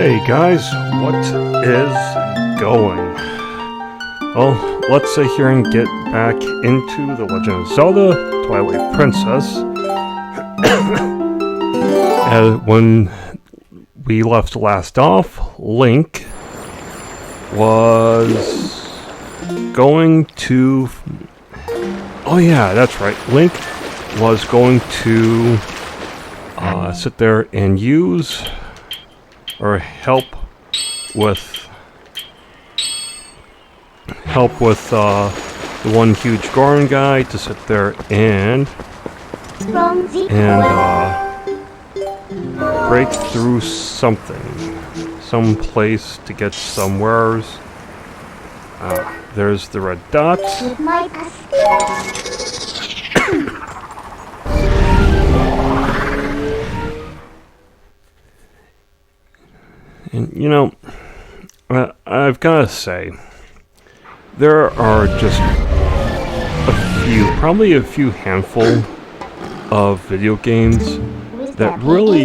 Hey guys, what is going? Well, let's sit here and get back into The Legend of Zelda, Twilight Princess. And when we left last off, Link was going to... Oh yeah, that's right. Link was going to sit there and use or help with the one huge Goron guy to sit there and break through some place to get some wares. There's the red dot. And you know, I've got to say, there are just probably a few handful of video games that really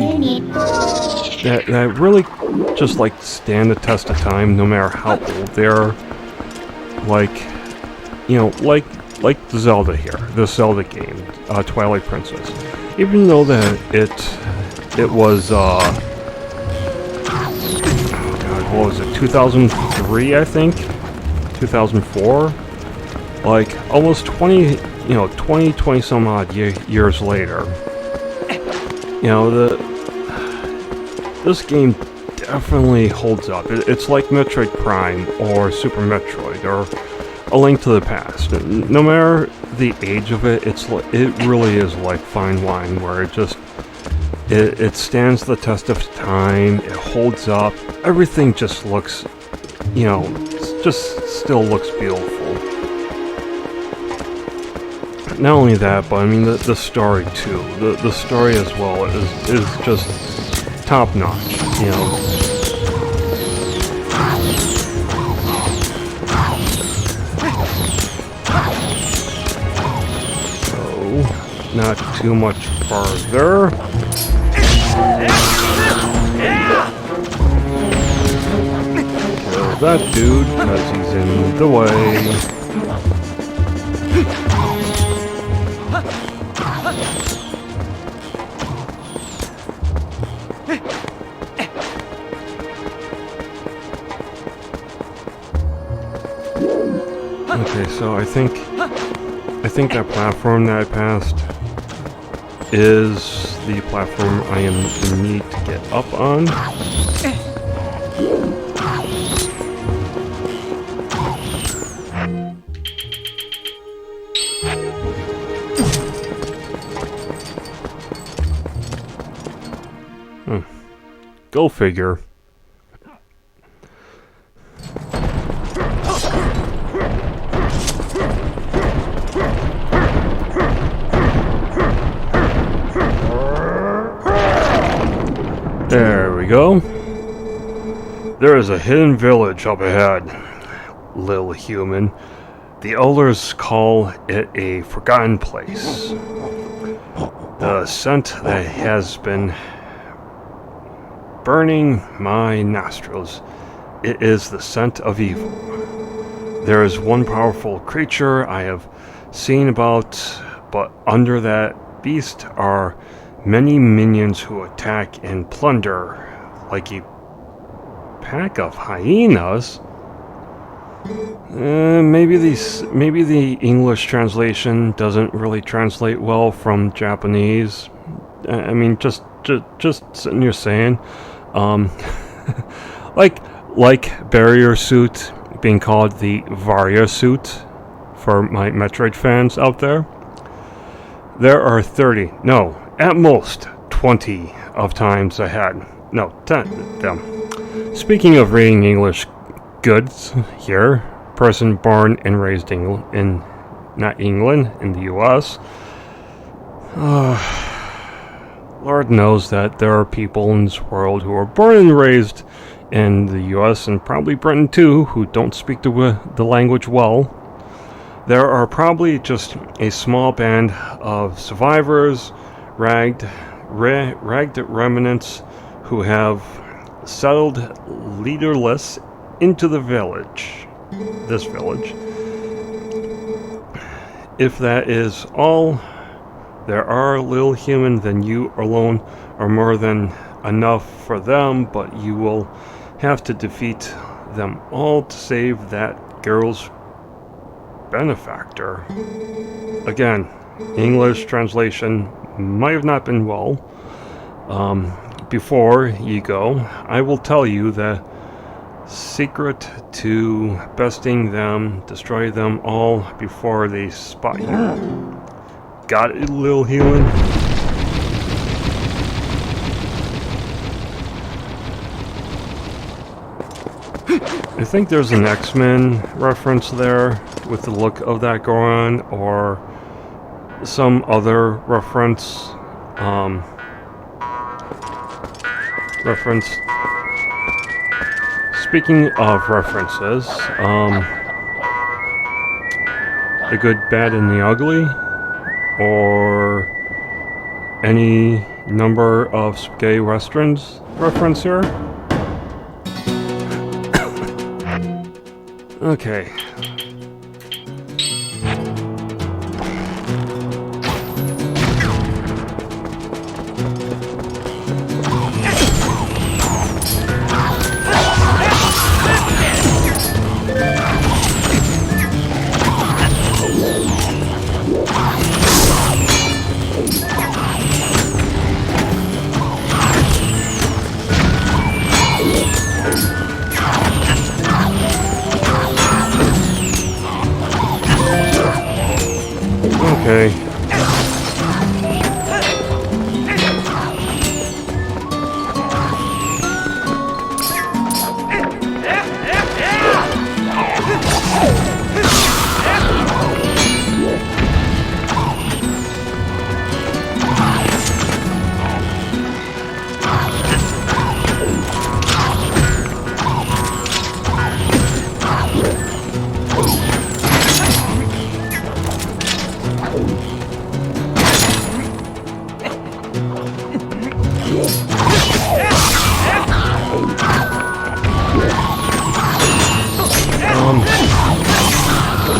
just like stand the test of time, no matter how old they're. Like, you know, like the Zelda here, the Zelda game, Twilight Princess. Even though that it was what was it, 2003, I think? 2004? Like, almost 20 some odd years later. You know, this game definitely holds up. It's like Metroid Prime, or Super Metroid, or A Link to the Past. No matter the age of it, it really is like fine wine, where it stands the test of time, it holds up, everything just looks, you know, just still looks beautiful. Not only that, but I mean the story too. The story as well is just top notch, you know. So, not too much farther. Kill that dude, because he's in the way. Okay, so I think that platform that I passed is the platform I am in need to get up on. Go figure. There we go. There is a hidden village up ahead, little human. The elders call it a forgotten place. The scent that has been burning my nostrils, it is the scent of evil. There is one powerful creature I have seen about, but under that beast are many minions who attack and plunder like a pack of hyenas. Maybe the English translation doesn't really translate well from Japanese. I mean, just sitting here saying, like barrier suit being called the Varia suit for my Metroid fans out there. There are 30, no, at most 20 of times ahead. No, 10 them. Speaking of reading English goods here, person born and raised in not England, in the US. Lord knows that there are people in this world who are born and raised in the US and probably Britain too, who don't speak the language well. There are probably just a small band of survivors, ragged remnants who have settled leaderless into the village. This village. If that is all there are, little human, then you alone are more than enough for them, but you will have to defeat them all to save that girl's benefactor. Again, English translation might have not been well. Before you go, I will tell you the secret to besting them. Destroy them all before they spot you. Got it, little human? I think there's an X-Men reference there with the look of that going on, or some other reference. Speaking of references, The Good, Bad, and the Ugly, or any number of spaghetti westerns reference here. Okay. Okay.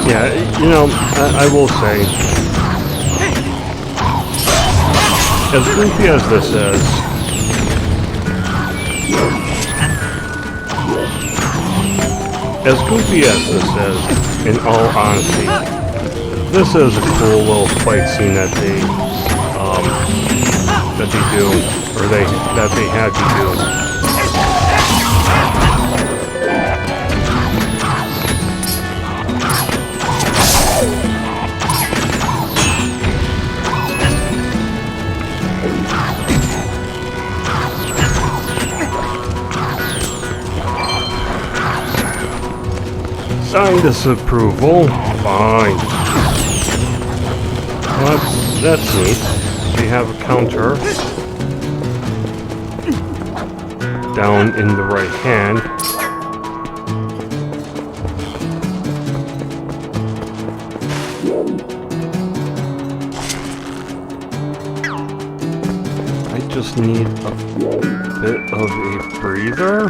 Yeah, you know, I will say, as goofy as this is, in all honesty, this is a cool little fight scene that they do, or that they had to do. Sign disapproval. Fine. Well, that's neat. We have a counter down in the right hand. I just need a bit of a breather.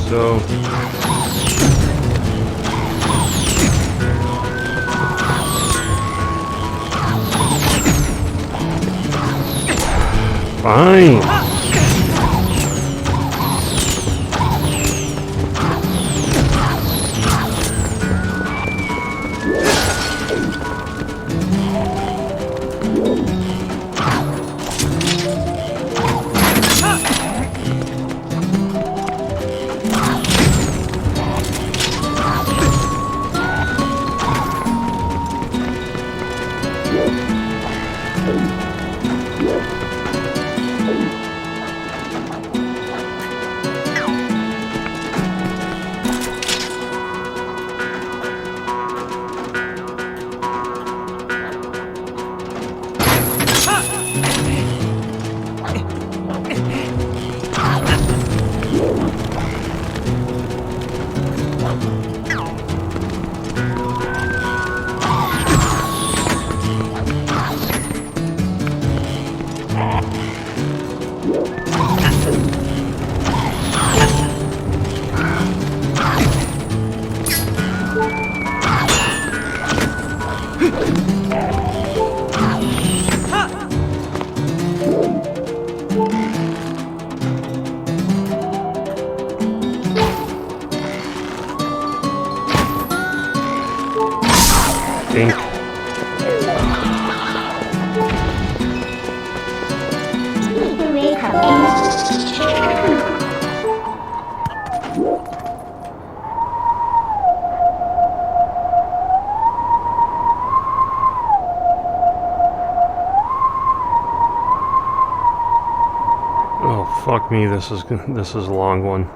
So fine. pink. Oh fuck me, this is a long one.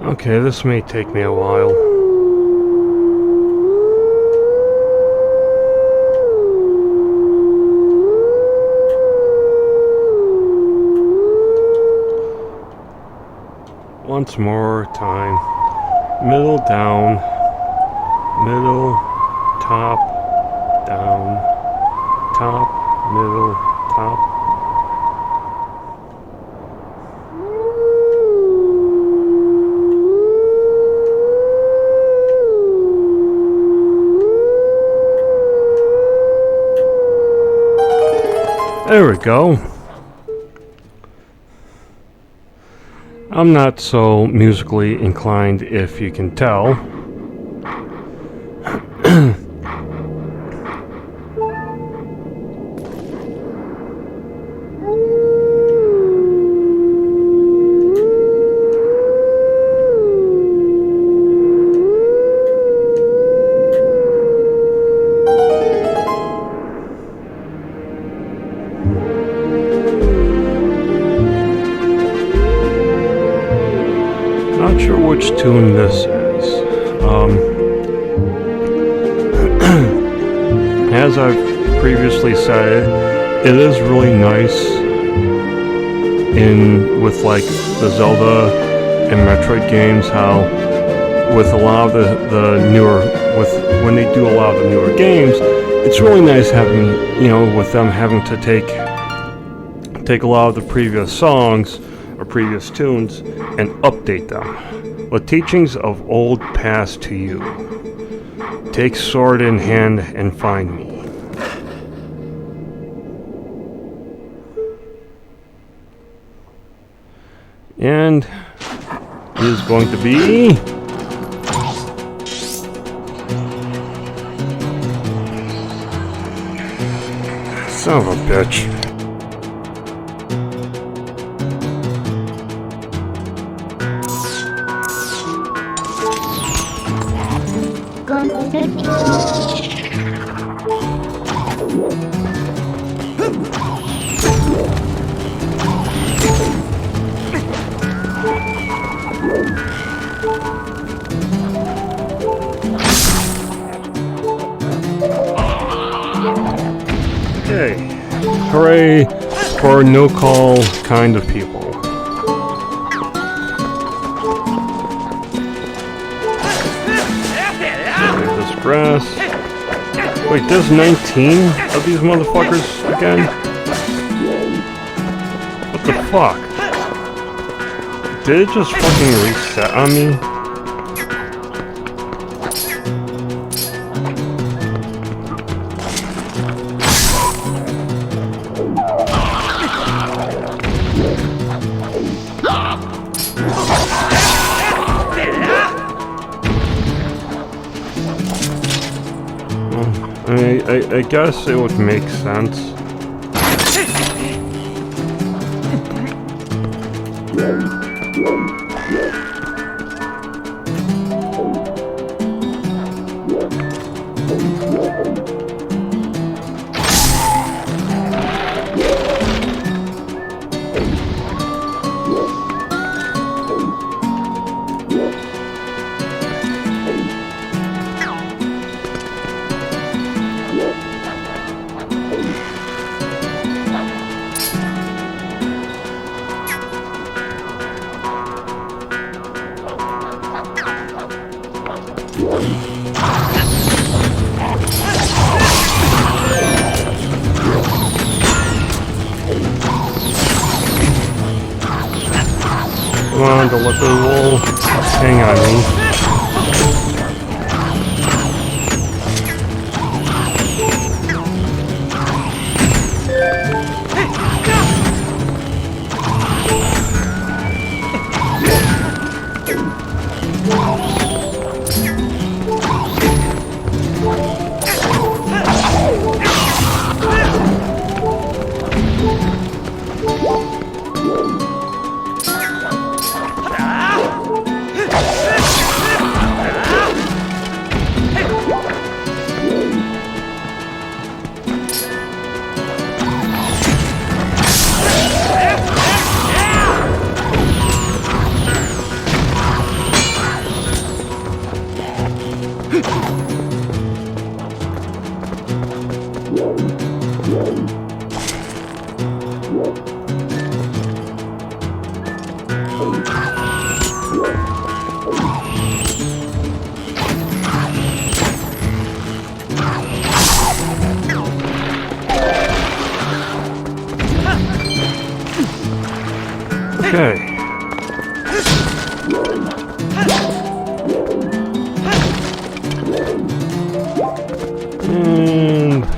Okay, this may take me a while. Once more time. Middle, down. Middle, top, down. Top, middle, top. There we go. I'm not so musically inclined, if you can tell. Not sure which tune this is. As I've previously said, it is really nice with like the Zelda and Metroid games, how with a lot of the newer, when they do a lot of the newer games, it's really nice having, with them having to take a lot of the previous songs or previous tunes and update them. The teachings of old pass to you. Take sword in hand and find me. And it is going to be son of a bitch. Okay, hooray for no-call kind of people. There's this grass. Wait, there's 19 of these motherfuckers again? What the fuck? Did it just fucking reset on me? I guess it would make sense. Come on, the liquid wool. Hang on me. Okay. And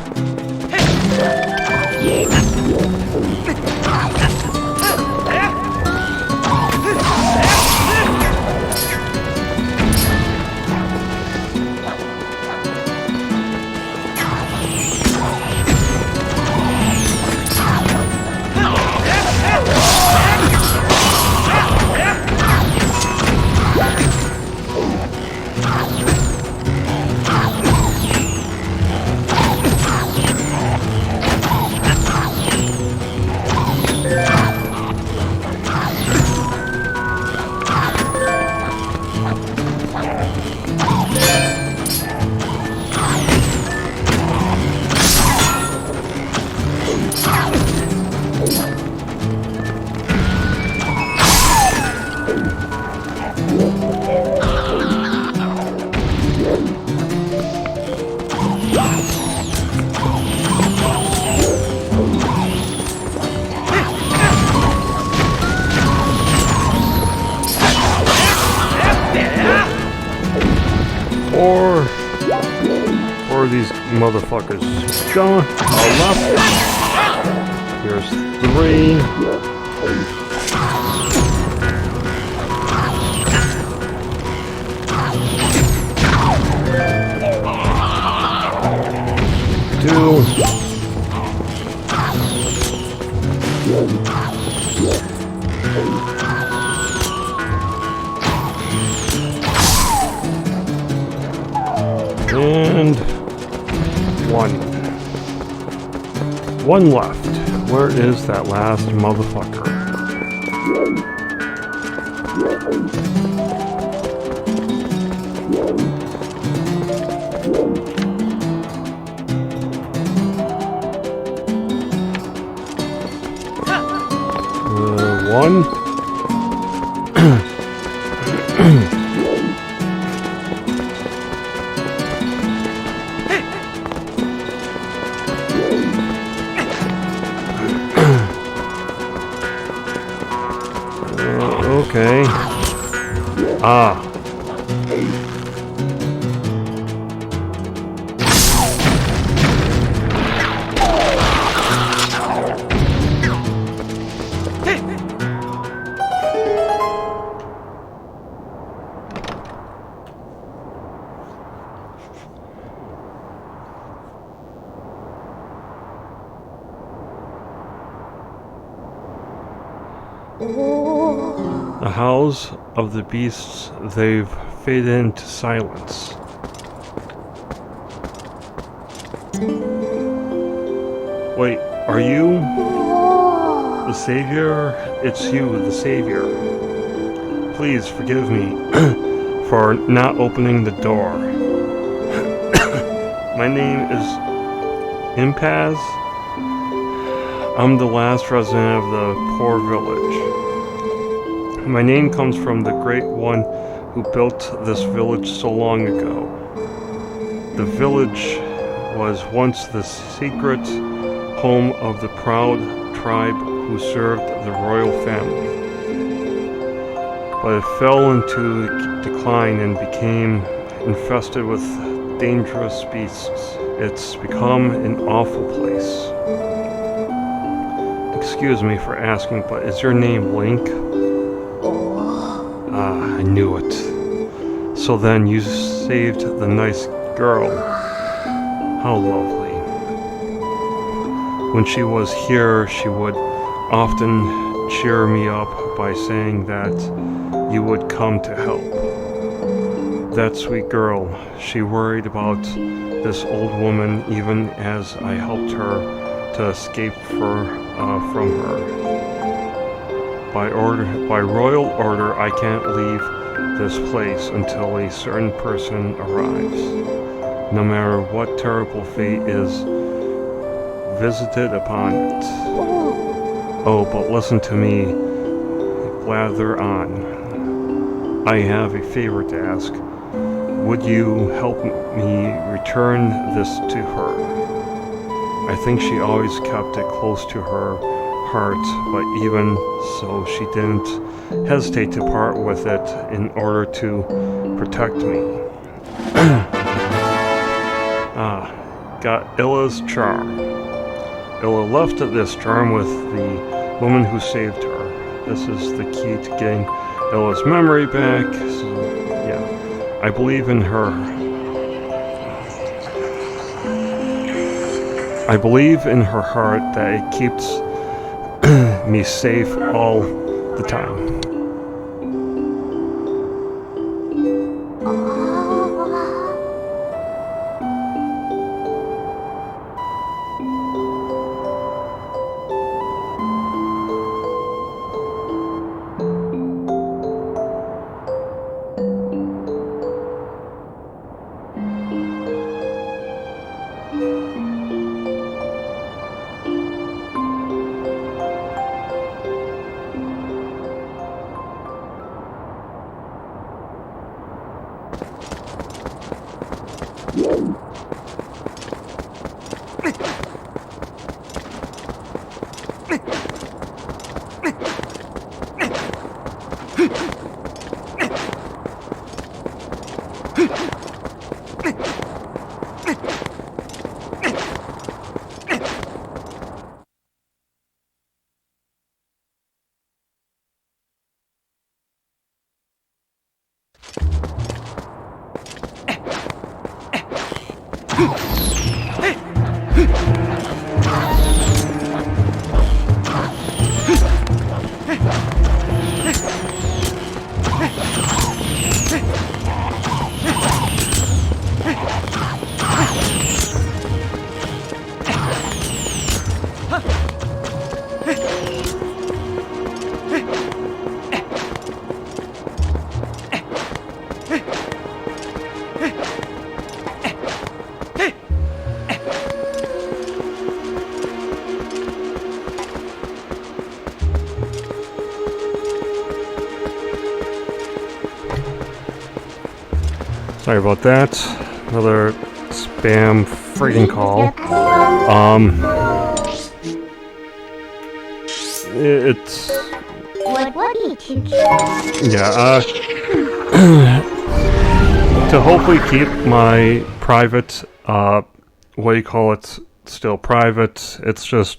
or these motherfuckers going left. Here's 3. And 1. 1 left. Where is that last motherfucker? One. Okay. Ah. howls of the beasts, they've faded into silence. Wait, are you the savior? It's you, the savior. Please forgive me for not opening the door. My name is Impaz. I'm the last resident of the poor village. My name comes from the great one who built this village so long ago. The village was once the secret home of the proud tribe who served the royal family. But it fell into decline and became infested with dangerous beasts. It's become an awful place. Excuse me for asking, but is your name Link? Ah, I knew it. So then you saved the nice girl. How lovely. When she was here, she would often cheer me up by saying that you would come to help. That sweet girl, she worried about this old woman even as I helped her to escape from her. By royal order, I can't leave this place until a certain person arrives. No matter what terrible fate is visited upon it. Oh, but listen to me, blather on. I have a favor to ask. Would you help me return this to her? I think she always kept it close to her heart, but even so, she didn't hesitate to part with it in order to protect me. Got Illa's charm. Illa left this charm with the woman who saved her. This is the key to getting Illa's memory back. So, yeah, I believe in her. I believe in her heart that it keeps me safe all the time. Sorry about that. Another spam freaking call. It's... Yeah, to hopefully keep my private, what do you call it, still private, it's just...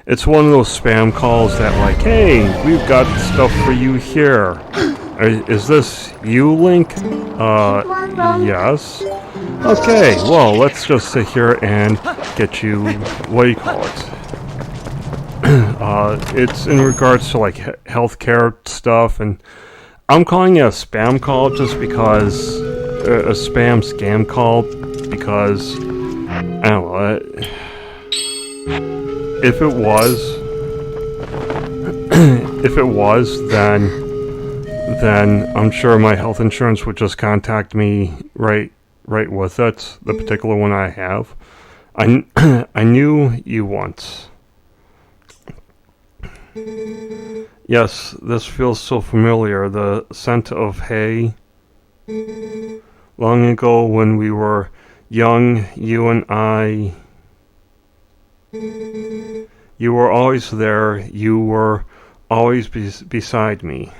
It's one of those spam calls that like, hey, we've got stuff for you here. Is this you, Link? Yes. Okay, well, let's just sit here and get you, what do you call it? It's in regards to, like, healthcare stuff, and I'm calling it a spam call just because a spam scam call because I don't know. If it was, if it was, then I'm sure my health insurance would just contact me right with it. The particular one I have. I knew you once. Yes, this feels so familiar. The scent of hay. Long ago when we were young, you and I... You were always there. You were always beside me.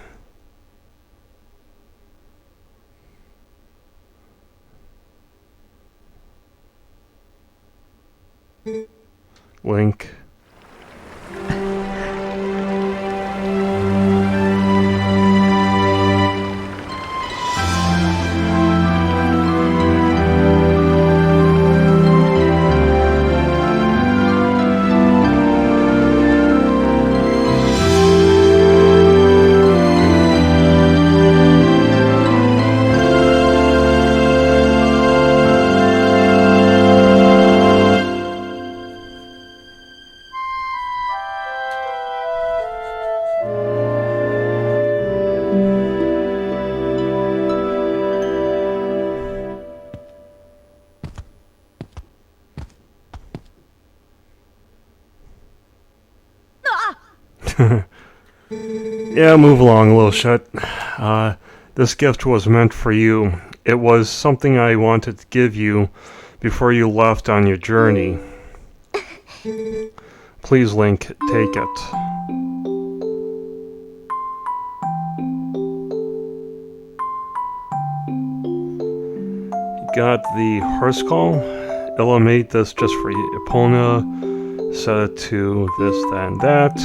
Link. Yeah, move along, little shit. This gift was meant for you. It was something I wanted to give you before you left on your journey. Please, Link, take it. You got the horse call? Ella made this just for you. Epona set it to this, that, and that.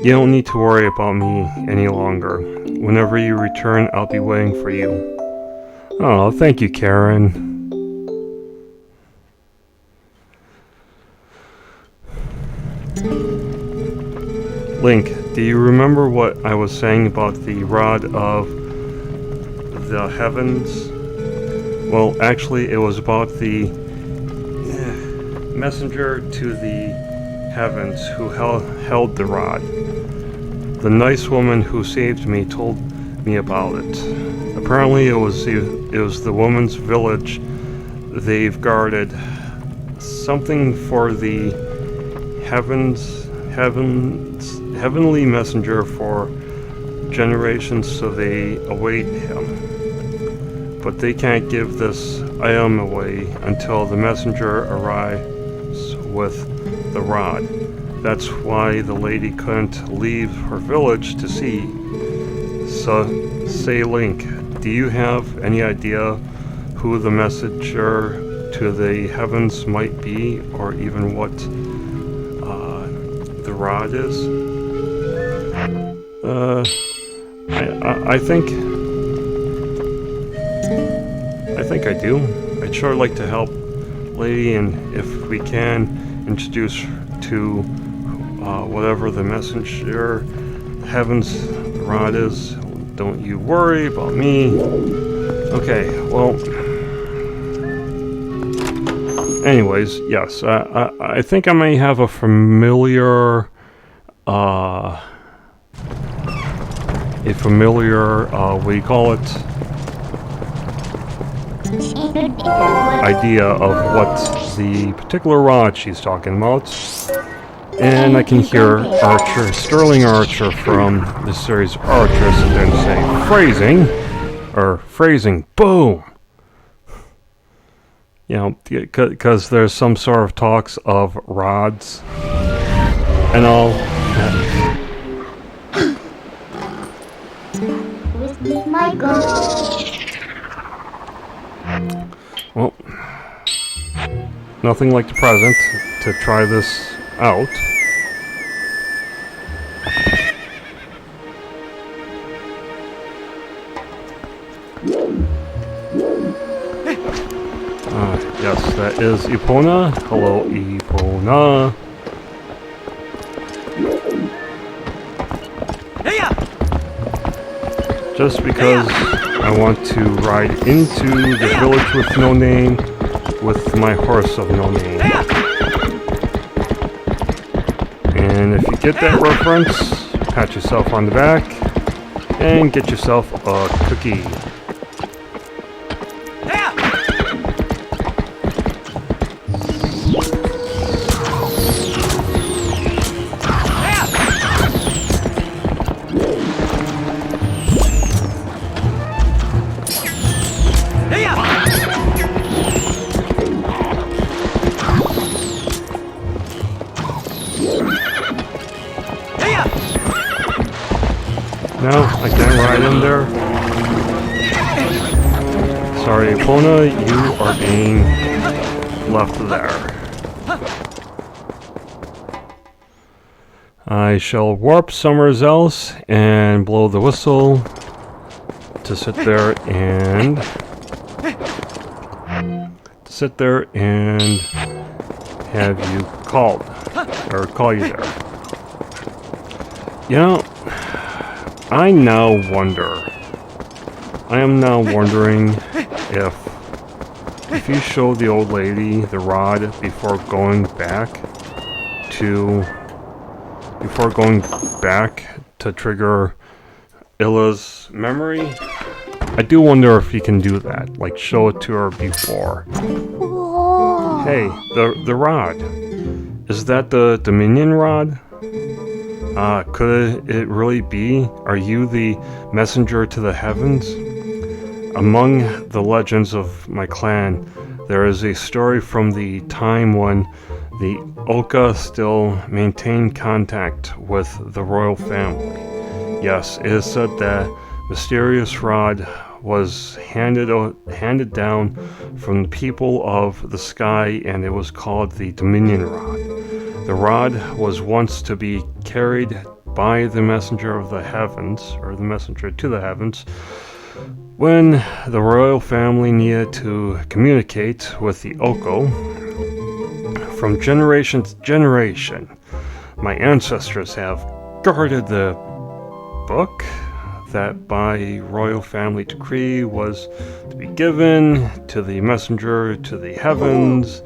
You don't need to worry about me any longer. Whenever you return, I'll be waiting for you. Oh, thank you, Karen. Link, do you remember what I was saying about the rod of the heavens? Well, actually, it was about the messenger to the heavens who held the rod. The nice woman who saved me told me about it. Apparently it was the woman's village they've guarded. Something for the heavenly messenger for generations, so they await him. But they can't give this item away until the messenger arrives with the rod. That's why the lady couldn't leave her village to see. So, say, Link, do you have any idea who the messenger to the heavens might be, or even what the rod is? I think I do. I'd sure like to help lady, and if we can, introduce her to whatever the messenger heavens the rod is. Don't you worry about me. Okay, well, anyways, yes, I think I may have a familiar what do you call it, idea of what the particular rod she's talking about. And I can hear Archer, Sterling Archer from the series Archer, sit there and say, phrasing, boom! You know, because there's some sort of talks of rods and all. Well, nothing like the present to try this out. Yes, that is Epona. Hello, Epona. just because I want to ride into the village with no name with my horse of no name. And if you get that reference, pat yourself on the back and get yourself a cookie. No, I can't ride in there. Sorry, Epona, you are being left there. I shall warp somewhere else and blow the whistle to sit there and have you called, or call you there. You know, I am now wondering if you show the old lady the rod before going back to trigger Illa's memory. I do wonder if you can do that, like show it to her before. Hey, the rod. Is that the Dominion rod? Could it really be? Are you the messenger to the heavens? Among the legends of my clan, there is a story from the time when the Oka still maintained contact with the royal family. Yes, it is said that mysterious rod was handed down from the people of the sky, and it was called the Dominion rod. The rod was once to be carried by the messenger of the heavens, or the messenger to the heavens, when the royal family needed to communicate with the Oko. From generation to generation, my ancestors have guarded the book that by royal family decree was to be given to the messenger to the heavens.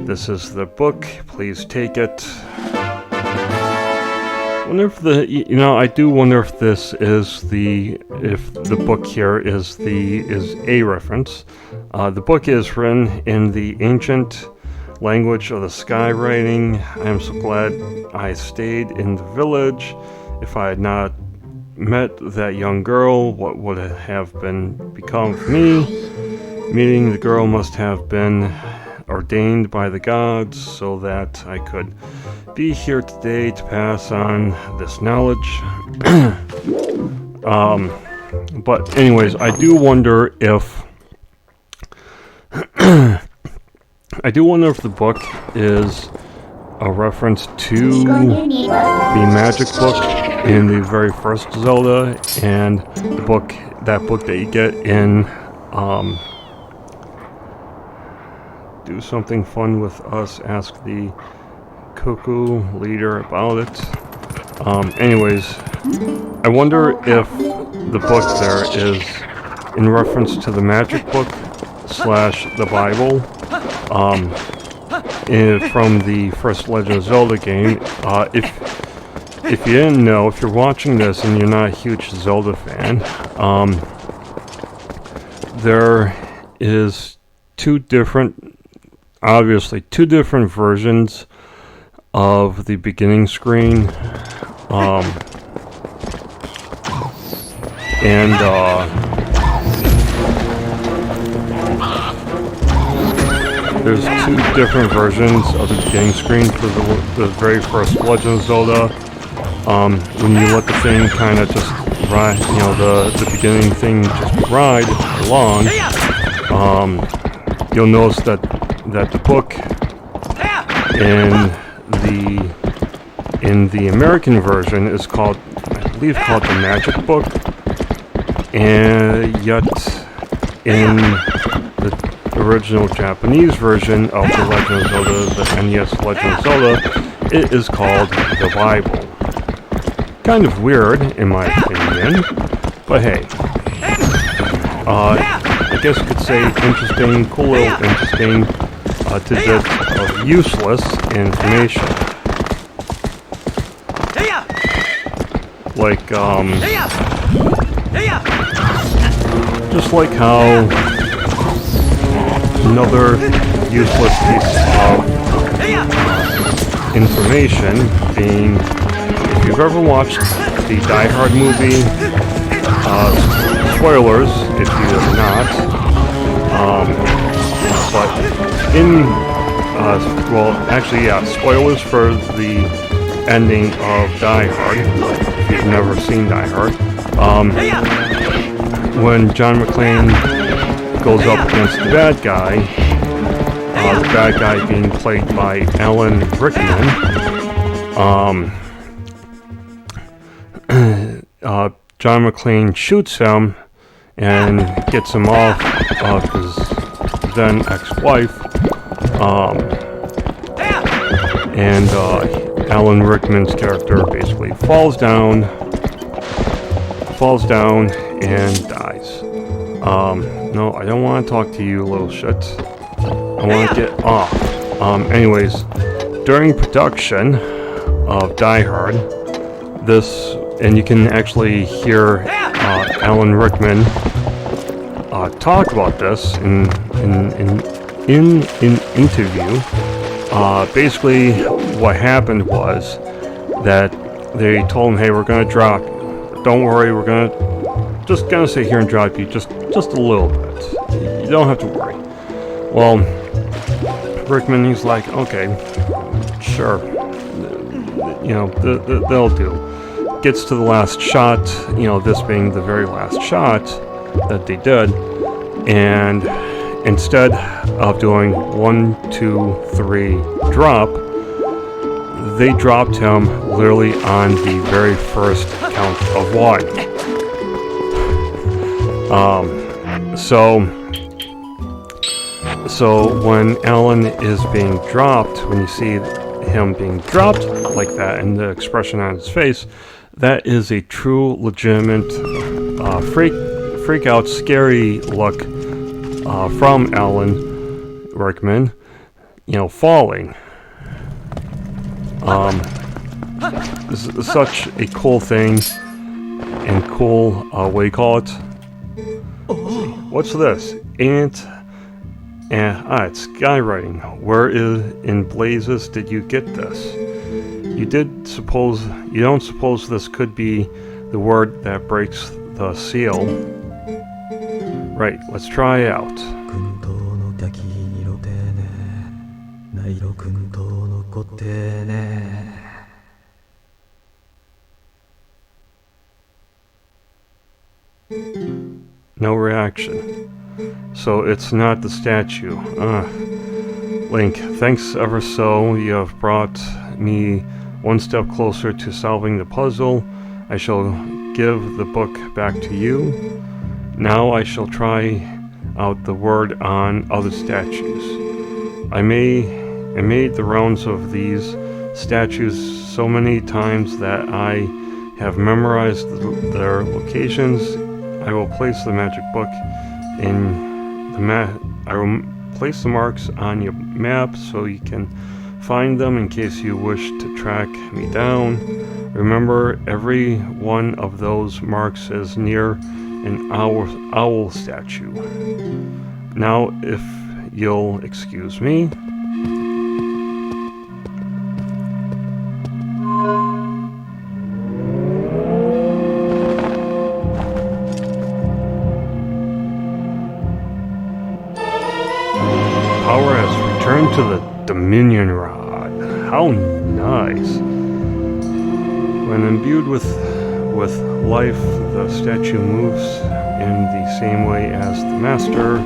This is the book, please take it. Wonder if I do wonder if this is if the book here is a reference. The book is written in the ancient language of the sky writing. I am so glad I stayed in the village. If I had not met that young girl, what would have become of me? Meeting the girl must have been ordained by the gods so that I could be here today to pass on this knowledge. But anyways, I do wonder if the book is a reference to the magic book in the very first Zelda, and that book that you get in Do Something Fun With Us, ask the cuckoo leader about it. Anyways, I wonder if the book there is in reference to the magic book / the Bible from the first Legend of Zelda game. If you didn't know, if you're watching this and you're not a huge Zelda fan, there is two different versions of the beginning screen, there's two different versions of the beginning screen for the very first Legend of Zelda. When you let the thing kind of just ride, the beginning thing just ride along, you'll notice that the book in the American version is called, I believe, the Magic Book, and yet in the original Japanese version of the Legend of Zelda, the NES Legend of Zelda, it is called the Bible. Kind of weird, in my opinion, But hey, I guess you could say interesting, cool little interesting tidbit of useless information. Like, just like how another useless piece of information being, if you've ever watched the Die Hard movie, spoilers if you have not, but in, well, actually, yeah, spoilers for the ending of Die Hard, if you've never seen Die Hard. When John McClane goes up against the bad guy being played by Alan Rickman, John McClane shoots him and gets him off of his then ex-wife, and Alan Rickman's character basically falls down and dies. No, I don't want to talk to you, little shit. I want to get off. Anyways, during production of Die Hard, and you can actually hear Alan Rickman talk about this in an interview. Basically, what happened was that they told him, "Hey, we're gonna drop you. Don't worry, we're just gonna sit here and drop you just a little bit. You don't have to worry." Well, Rickman, he's like, "Okay, sure, you know, they'll do." Gets to the last shot, you know, this being the very last shot that they did, and instead of doing 1, 2, 3 drop, they dropped him literally on the very first count of 1. So when Alan is being dropped, when you see him being dropped like that and the expression on his face, that is a true, legitimate, freak out, scary look from Alan Rickman, you know, falling. This is such a cool thing, and cool, what do you call it? What's this? It's skywriting. Where in blazes did you get this? You don't suppose this could be the word that breaks the seal? Right, let's try it out. No reaction. So it's not the statue. Link, thanks ever so. You have brought me one step closer to solving the puzzle. I shall give the book back to you. Now I shall try out the word on other statues. I made the rounds of these statues so many times that I have memorized their locations. I will place the magic book in the I will place the marks on your map so you can find them in case you wish to track me down. Remember, every one of those marks is near an owl statue. Now, if you'll excuse me. Power has returned to the Dominion Rod. How nice. When imbued with life, the statue moves in the same way as the master.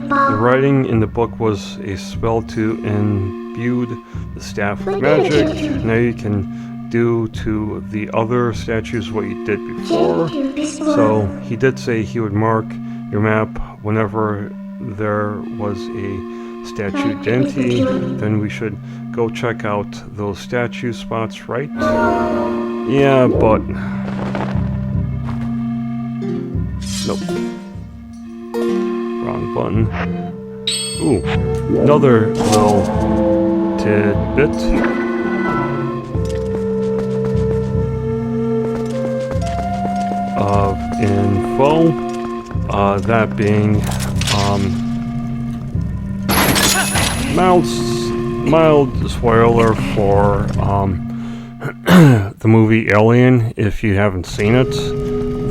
The writing in the book was a spell to imbue the staff with magic. Now you can do to the other statues what you did before. So he did say he would mark your map whenever there was a statue, didn't he? Then we should go check out those statue spots, right? Yeah, but nope. Wrong button. Ooh, another little tidbit. Of info, that being mild spoiler for the movie Alien if you haven't seen it,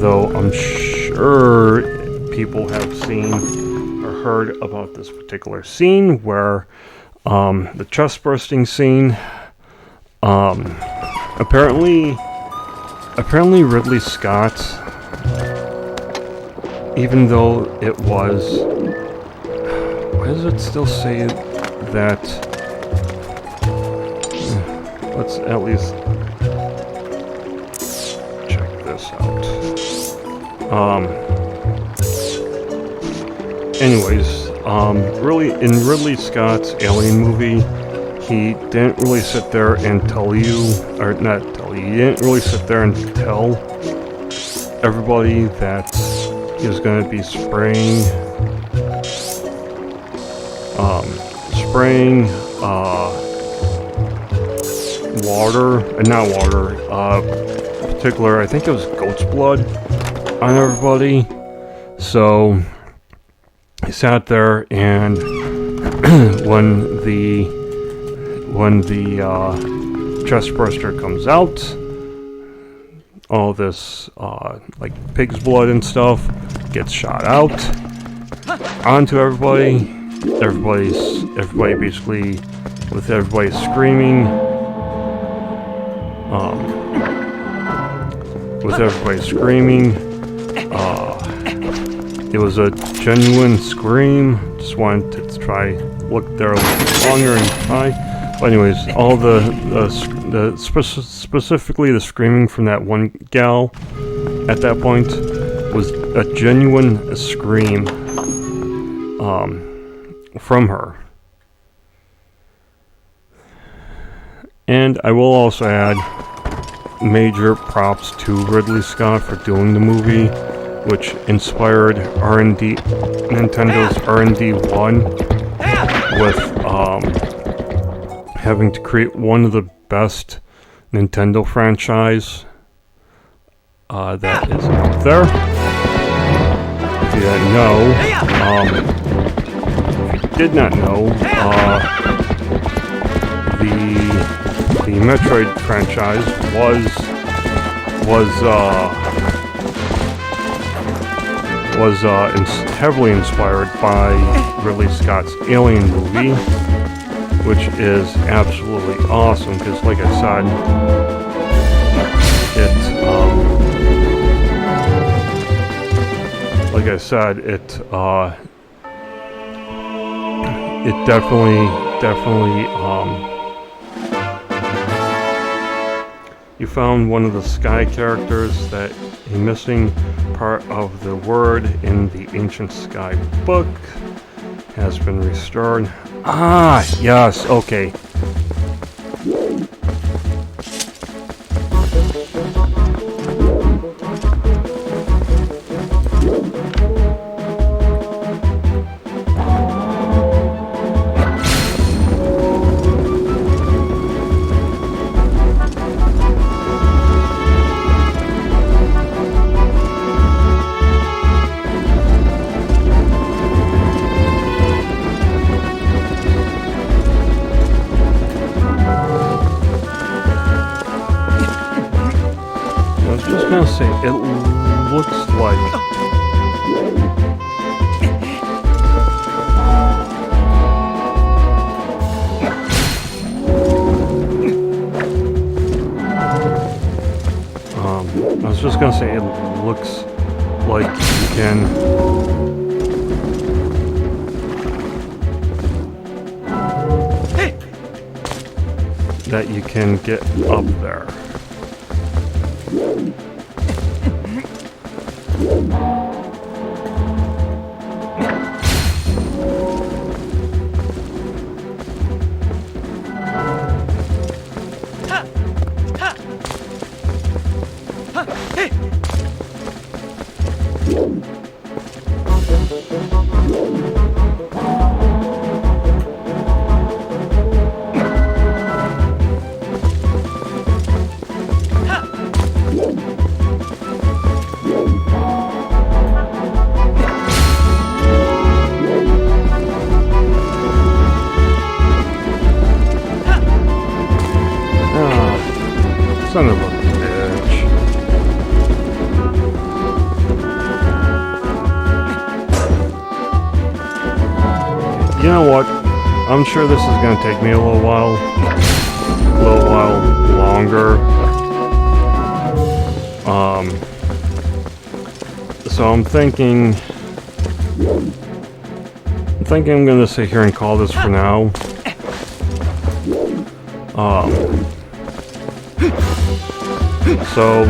though I'm sure people have seen or heard about this particular scene where the chest bursting scene. Apparently Ridley Scott, even though it was, why does it still say that? Let's at least check this out. Anyways, really, in Ridley Scott's Alien movie, he didn't really sit there and tell you, or not tell you, he didn't really sit there and tell everybody that he was going to be spraying not water, particular, I think it was goat's blood on everybody. So he sat there, and when the chest burster comes out, all this like pig's blood and stuff gets shot out onto everybody. Everybody basically, with everybody screaming, it was a genuine scream. Just wanted to try look there a little longer and try. But anyways, all specifically the screaming from that one gal at that point was a genuine scream from her. And I will also add major props to Ridley Scott for doing the movie, which inspired Nintendo's R&D 1 with having to create one of the best Nintendo franchise that is out there. If you didn't know, if you did not know, the Metroid franchise was heavily inspired by Ridley Scott's Alien movie, which is absolutely awesome because, like I said, it definitely you found one of the sky characters that a missing part of the word in the ancient sky book has been restored. Ah, yes, okay. It looks like I was just gonna say it looks like you can get up there. know what? I'm sure this is gonna take me a little while longer. So I'm thinking I'm gonna sit here and call this for now. So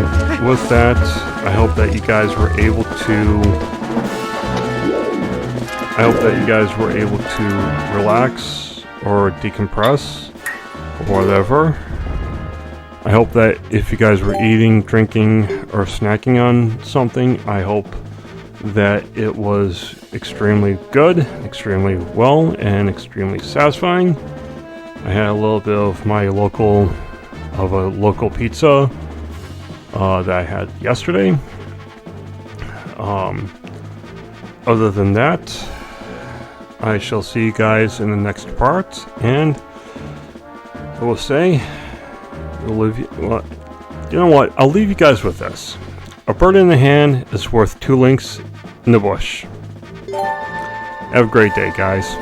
with that, I hope that you guys were able to relax or decompress or whatever. I hope that if you guys were eating, drinking, or snacking on something, I hope that it was extremely good, extremely well, and extremely satisfying. I had a little bit of a local pizza that I had yesterday. Other than that, I shall see you guys in the next part, and I will say, you know what? I'll leave you guys with this. A bird in the hand is worth 2 links in the bush. Have a great day, guys.